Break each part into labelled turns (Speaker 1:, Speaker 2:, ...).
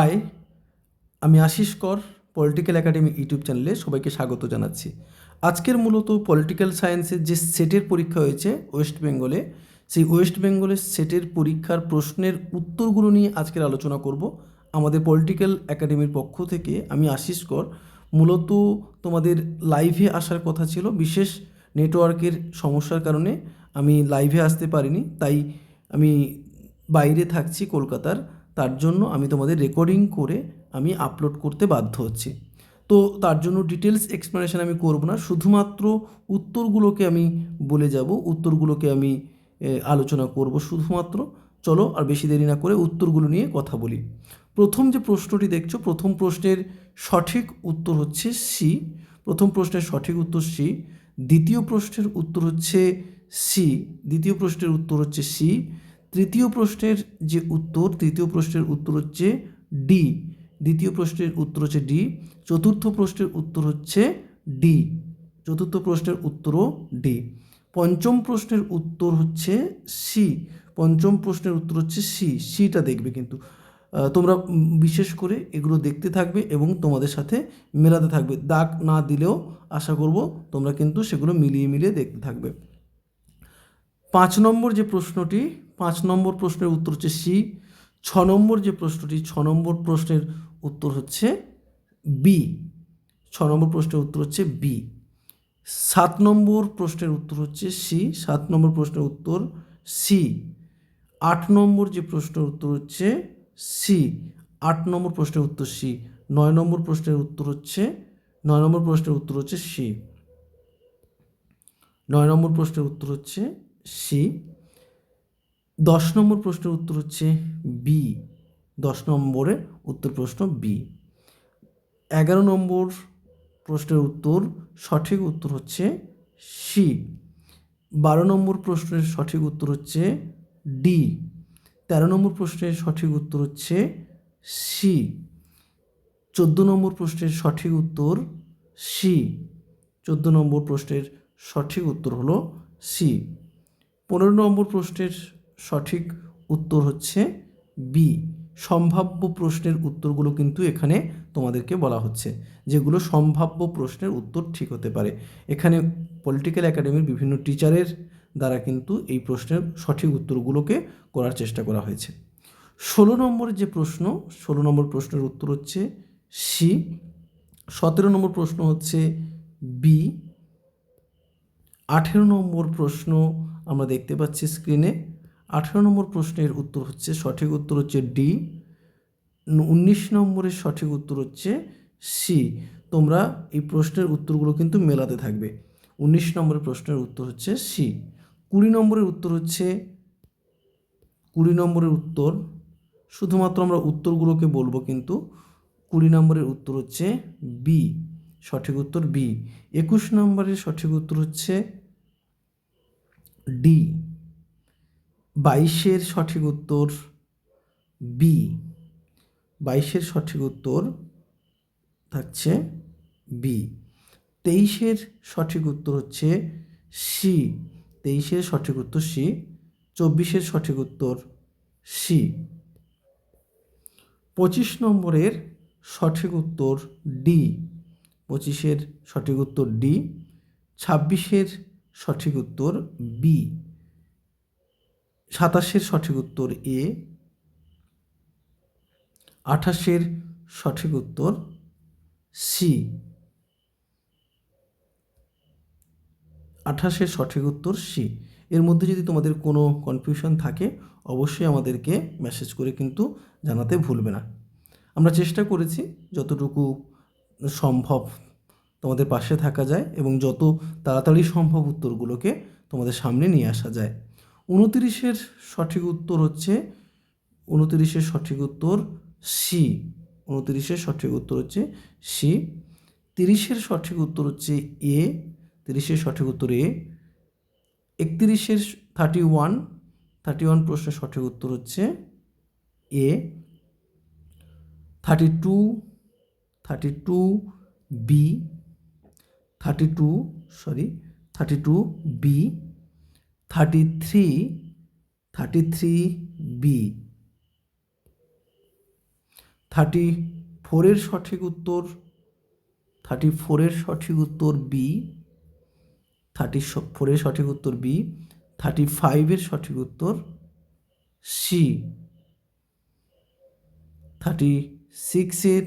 Speaker 1: High, আমি আশিস কর political academy YouTube চ্যানেলে সবাইকে স্বাগত জানাচ্ছি। আজকের মূলত পলিটিক্যাল সায়েন্সের যে সেটের পরীক্ষা হয়েছে ওয়েস্ট বেঙ্গলে, সেই ওয়েস্ট বেঙ্গলের সেটের পরীক্ষার প্রশ্নের উত্তরগুলো নিয়ে আজকের আলোচনা করব। আমাদের পলিটিক্যাল একাডেমির পক্ষ থেকে আমি আশিস কর। মূলত তোমাদের লাইভে আসার কথা ছিল, বিশেষ নেটওয়ার্কের সমস্যার কারণে আমি লাইভে আসতে পারিনি, তাই আমি বাইরে থাকছি কলকাতার। তার জন্য আমি তোমাদের রেকর্ডিং করে আমি আপলোড করতে বাধ্য হচ্ছি। তো তার জন্য ডিটেলস এক্সপ্লেনেশন আমি করব না, শুধুমাত্র উত্তরগুলোকে আমি বলে যাব, উত্তরগুলোকে আমি আলোচনা করব শুধুমাত্র। চলো আর বেশি দেরি না করে উত্তরগুলো নিয়ে কথা বলি। প্রথম যে প্রশ্নটি দেখছো, প্রথম প্রশ্নের সঠিক উত্তর হচ্ছে সি। প্রথম প্রশ্নের সঠিক উত্তর সি। দ্বিতীয় প্রশ্নের উত্তর হচ্ছে সি। দ্বিতীয় প্রশ্নের উত্তর হচ্ছে সি। তৃতীয় প্রশ্নের যে উত্তর, তৃতীয় প্রশ্নের উত্তর হচ্ছে ডি। দ্বিতীয় প্রশ্নের উত্তর হচ্ছে ডি। চতুর্থ প্রশ্নের উত্তর হচ্ছে ডি। চতুর্থ প্রশ্নের উত্তরও ডি। পঞ্চম প্রশ্নের উত্তর হচ্ছে সি। পঞ্চম প্রশ্নের উত্তর হচ্ছে সি। সিটা দেখবে কিন্তু তোমরা বিশেষ করে এগুলো দেখতে থাকবে এবং তোমাদের সাথে মেলাতে থাকবে। দাগ না দিলেও আশা করব তোমরা কিন্তু সেগুলো মিলিয়ে মিলিয়ে দেখতে থাকবে। 5 নম্বর যে প্রশ্নটি, 5 নম্বর প্রশ্নের উত্তর হচ্ছে সি। 6 নম্বর যে প্রশ্নটি, 6 নম্বর প্রশ্নের উত্তর হচ্ছে বি। 6 নম্বর প্রশ্নের উত্তর হচ্ছে বি। 7 নম্বর প্রশ্নের উত্তর হচ্ছে সি। 7 নম্বর প্রশ্নের উত্তর সি। 8 নম্বর যে প্রশ্নের উত্তর হচ্ছে সি। 8 নম্বর প্রশ্নের উত্তর সি। 9 নম্বর প্রশ্নের উত্তর হচ্ছে 9 নম্বর প্রশ্নের উত্তর হচ্ছে সি। 9 নম্বর প্রশ্নের উত্তর হচ্ছে সি। 10 নম্বর প্রশ্নের উত্তর হচ্ছে বি। 10 নম্বরের উত্তর প্রশ্ন বি। 11 নম্বর প্রশ্নের উত্তর সঠিক উত্তর হচ্ছে সি। 12 নম্বর প্রশ্নের সঠিক উত্তর হচ্ছে ডি। 13 নম্বর প্রশ্নের সঠিক উত্তর হচ্ছে সি। 14 নম্বর প্রশ্নের সঠিক উত্তর সি। 14 নম্বর প্রশ্নের সঠিক উত্তর হলো সি। 15 নম্বর প্রশ্নের সঠিক উত্তর হচ্ছে বি। সম্ভাব্য প্রশ্নের উত্তরগুলো কিন্তু এখানে তোমাদেরকে বলা হচ্ছে, যেগুলো সম্ভাব্য প্রশ্নের উত্তর ঠিক হতে পারে। এখানে পলিটিক্যাল একাডেমির বিভিন্ন টিচারের দ্বারা কিন্তু এই প্রশ্নের সঠিক উত্তরগুলোকে করার চেষ্টা করা হয়েছে। 16 নম্বরের যে প্রশ্ন, 16 নম্বর প্রশ্নের উত্তর হচ্ছে সি। 17 নম্বর প্রশ্ন হচ্ছে বি। 18 নম্বর প্রশ্ন আমরা দেখতে পাচ্ছি স্ক্রিনে। 18 নম্বর প্রশ্নের উত্তর হচ্ছে সঠিক উত্তর হচ্ছে ডি। 19 নম্বরের সঠিক উত্তর হচ্ছে সি। তোমরা এই প্রশ্নের উত্তরগুলো কিন্তু মেলাতে থাকবে। 19 নম্বরের প্রশ্নের উত্তর হচ্ছে সি। 20 নম্বরের উত্তর হচ্ছে 20 নম্বরের উত্তর শুধুমাত্র আমরা উত্তরগুলোকে বলবো, কিন্তু 20 নম্বরের উত্তর হচ্ছে বি। সঠিক উত্তর বি। 21 নম্বরের সঠিক উত্তর হচ্ছে ডি। 22-এর সঠিক উত্তর বি। 22-এর সঠিক উত্তর থাকছে বি। 23-এর সঠিক উত্তর হচ্ছে সি। 23-এর সঠিক উত্তর সি। 24-এর সঠিক উত্তর সি। 25 নম্বরের সঠিক উত্তর ডি। 25-এর সঠিক উত্তর ডি। 26-এর সঠিক উত্তর বি। 27-এর সঠিক উত্তর এ। 28-এর সঠিক উত্তর সি। 28-এর সঠিক উত্তর সি। এর মধ্যে যদি তোমাদের কোনো কনফিউশন থাকে অবশ্যই আমাদেরকে মেসেজ করে কিন্তু জানাতে ভুলবে না। আমরা চেষ্টা করেছি যতটুকু সম্ভব তোমাদের পাশে থাকা যায় এবং যত তাড়াতাড়ি সম্ভব উত্তরগুলোকে তোমাদের সামনে নিয়ে আসা যায়। 29-এর সঠিক উত্তর হচ্ছে 29-এর সঠিক উত্তর সি। 29-এর সঠিক উত্তর হচ্ছে সি। 30-এর সঠিক উত্তর হচ্ছে এ। 30-এর সঠিক উত্তর এ। 31-এর 31 প্রশ্নের সঠিক উত্তর হচ্ছে এ। 32 বি। 32 বি। 33 বি। 34-এর সঠিক উত্তর 34-এর সঠিক উত্তর বি। 34-এর সঠিক উত্তর বি। 35-এর সঠিক উত্তর সি। 36-এর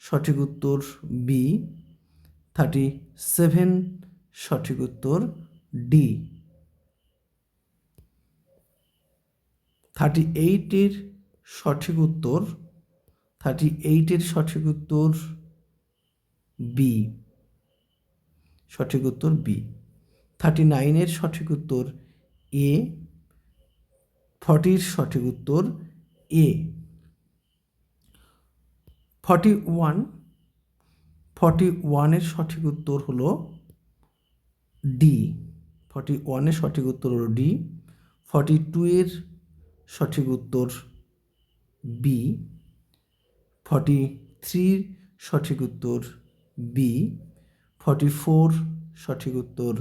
Speaker 1: সঠিক উত্তর বি। 37 সঠিক উত্তর ডি। 38-এর সঠিক উত্তর 38-এর সঠিক উত্তর বি। সঠিক উত্তর বি। 39-এর সঠিক উত্তর এ। 40-এর সঠিক উত্তর এ। 41-এর সঠিক উত্তর হলো ডি। 41-এর সঠিক উত্তর হলো ডি। 42-এর সঠিক উত্তর বি। 43 সঠিক উত্তর বি। 44 সঠিক উত্তর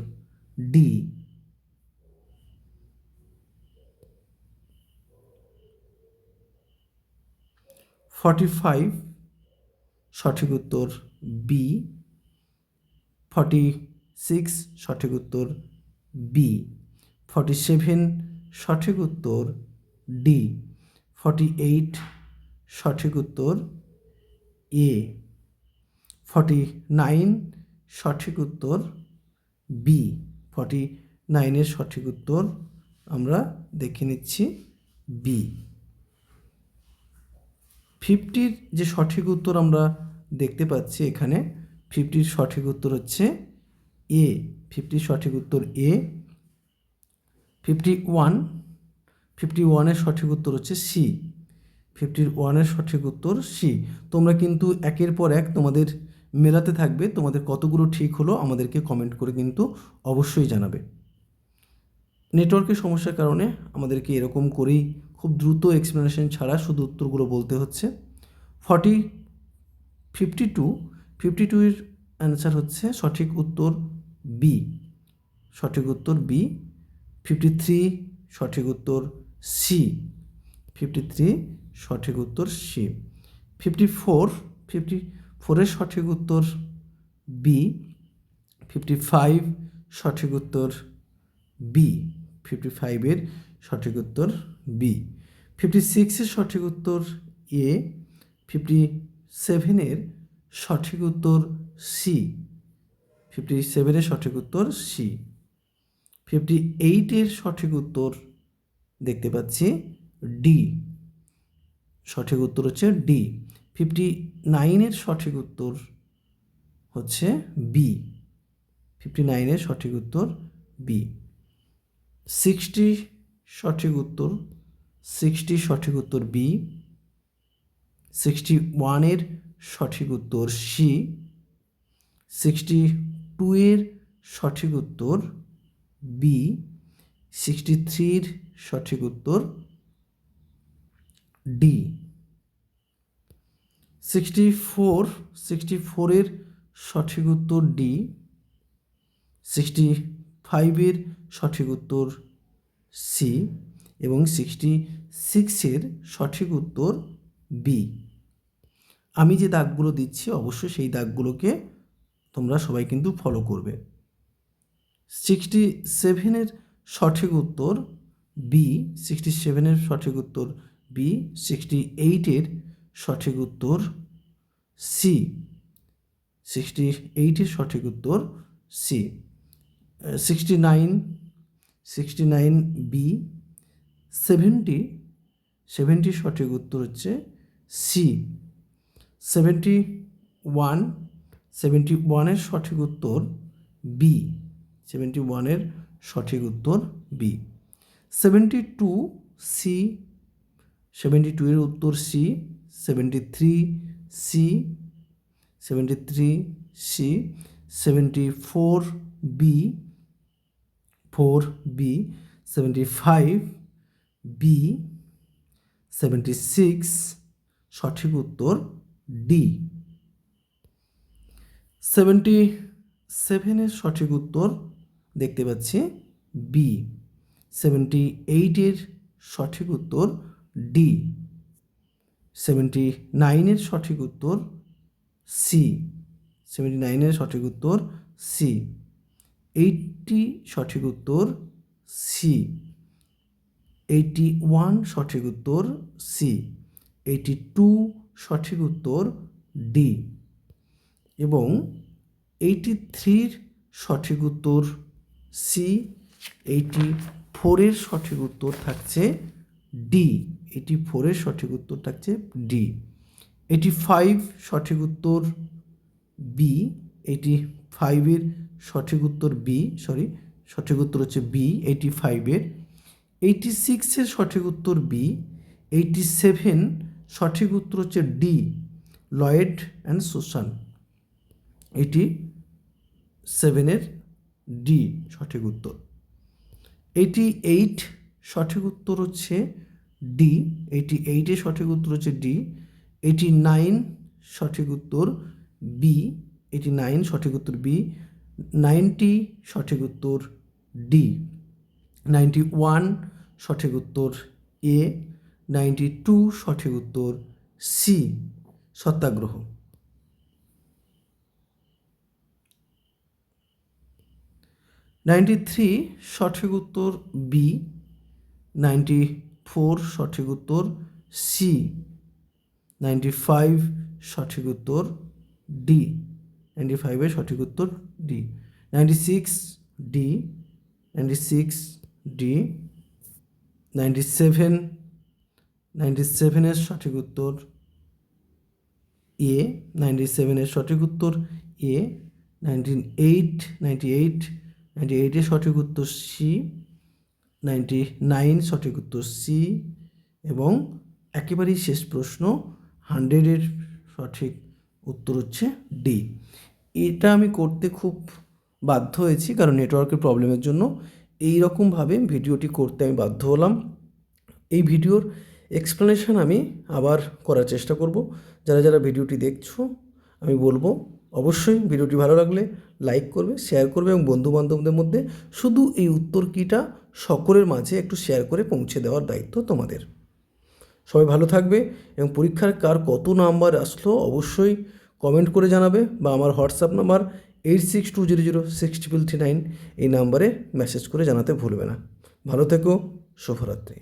Speaker 1: ডি। 45 সঠিক উত্তর বি। 46 সঠিক উত্তর বি। 47 সঠিক উত্তর ডি। 48 সঠিক উত্তর এ। 49 সঠিক উত্তর বি। 49-এর সঠিক উত্তর আমরা দেখে নিচ্ছি বি। 50-র যে সঠিক উত্তর আমরা দেখতে পাচ্ছি এখানে 50-র সঠিক উত্তর হচ্ছে এ। 50-র সঠিক উত্তর এ। 51-এর সঠিক উত্তর হচ্ছে সি। 51-এর সঠিক উত্তর সি। তোমরা কিন্তু একের পর এক তোমাদের মেলাতে থাকবে, তোমাদের কতগুলো ঠিক হলো আমাদেরকে কমেন্ট করে কিন্তু অবশ্যই জানাবে। নেটওয়ার্কের সমস্যার কারণে আমাদেরকে এরকম করেই খুব দ্রুত এক্সপ্লেনেশন ছাড়া শুধু উত্তরগুলো বলতে হচ্ছে। 52-এর অ্যান্সার হচ্ছে সঠিক উত্তর বি। সঠিক উত্তর বি। 53 সঠিক উত্তর সি। 53 সঠিক উত্তর সি। 54-এর সঠিক উত্তর বি। 55 সঠিক উত্তর বি। 55-এর সঠিক উত্তর বি। 56-এর সঠিক উত্তর এ। 57-এর সঠিক উত্তর সি। 57-এর সঠিক উত্তর সি। 58-এর সঠিক উত্তর দেখতে পাচ্ছি ডি। সঠিক উত্তর হচ্ছে ডি। 59-এর সঠিক উত্তর হচ্ছে বি। 59-এর সঠিক উত্তর বি। 60 সঠিক উত্তর 60 সঠিক উত্তর বি। 61-এর সঠিক উত্তর সি। 62-এর সঠিক উত্তর বি। 63-এর সঠিক উত্তর ডি। 64-এর সঠিক উত্তর ডি। 65-এর সঠিক উত্তর সি এবং 66-এর সঠিক উত্তর বি। আমি যে দাগগুলো দিচ্ছি অবশ্যই সেই দাগগুলোকে তোমরা সবাই কিন্তু ফলো করবে। 67-এর সঠিক উত্তর বি। 67-এর সঠিক উত্তর বি। 68-এর সঠিক উত্তর সি। 68-এর সঠিক উত্তর সি। 69 বি। 70-র সঠিক উত্তর হচ্ছে সি। 71-এর সঠিক উত্তর বি। 71-এর সঠিক উত্তর বি। 72 সি। 72-এর উত্তর C. 73 C. 73 C. 74 B. 75 B. 76 সঠিক উত্তর ডি। 77-এর সঠিক উত্তর দেখতে পাচ্ছি বি। 78-এর সঠিক উত্তর ডি। 79-এর সঠিক উত্তর সি। 79-এর সঠিক উত্তর সি। 80 সঠিক উত্তর সি। 81 সঠিক উত্তর সি। 82 সঠিক উত্তর ডি। এবং 83-র সঠিক উত্তর সি। 84-এর সঠিক উত্তর থাকছে ডি। 84-এর সঠিক উত্তর থাকছে ডি। 85 সঠিক উত্তর বি। 85-এর সঠিক উত্তর বি, সঠিক উত্তর হচ্ছে বি 85-এর। 86-এর সঠিক উত্তর বি। 87 সঠিক উত্তর হচ্ছে ডি, লয়েড অ্যান্ড সুসান। 87-এর ডি সঠিক উত্তর। 88 সঠিক উত্তর হচ্ছে ডি। 88-এর সঠিক উত্তর হচ্ছে ডি। 89 সঠিক উত্তর বি। 89 সঠিক উত্তর বি। 90 সঠিক উত্তর ডি। 91 সঠিক উত্তর এ। 92 সঠিক উত্তর সি, সত্যাগ্রহ। 93 সঠিক উত্তর বি। 94 সঠিক উত্তর সি। 95 সঠিক উত্তর ডি। 95-এর সঠিক উত্তর ডি। 96 ডি। 96 ডি। 97, 97-এর সঠিক উত্তর এ। 97-এর সঠিক উত্তর এ। 98-এর সঠিক উত্তর সি। 99 সঠিক উত্তর সি। এবং একেবারেই শেষ প্রশ্ন 100-এর সঠিক উত্তর হচ্ছে ডি। এটা আমি করতে খুব বাধ্য হয়েছি, কারণ নেটওয়ার্কের প্রবলেমের জন্য এই রকমভাবে ভিডিওটি করতে আমি বাধ্য হলাম। এই ভিডিওর এক্সপ্লেনেশন আমি আবার করার চেষ্টা করব। যারা যারা ভিডিওটি দেখছো, আমি বলবো অবশ্যই ভিডিওটি ভালো লাগলে লাইক করবে, শেয়ার করবে এবং বন্ধুবান্ধবদের মধ্যে শুধু এই উত্তর কীটা সকলের মাঝে একটু শেয়ার করে পৌঁছে দেওয়ার দায়িত্ব তোমাদের। সবাই ভালো থাকবে এবং পরীক্ষার কার কত নাম্বার আসলো অবশ্যই কমেন্ট করে জানাবে, বা আমার হোয়াটসঅ্যাপ নাম্বার 8620063339 এই নাম্বারে মেসেজ করে জানাতে ভুলবে না। ভালো থেকো, শুভরাত্রি।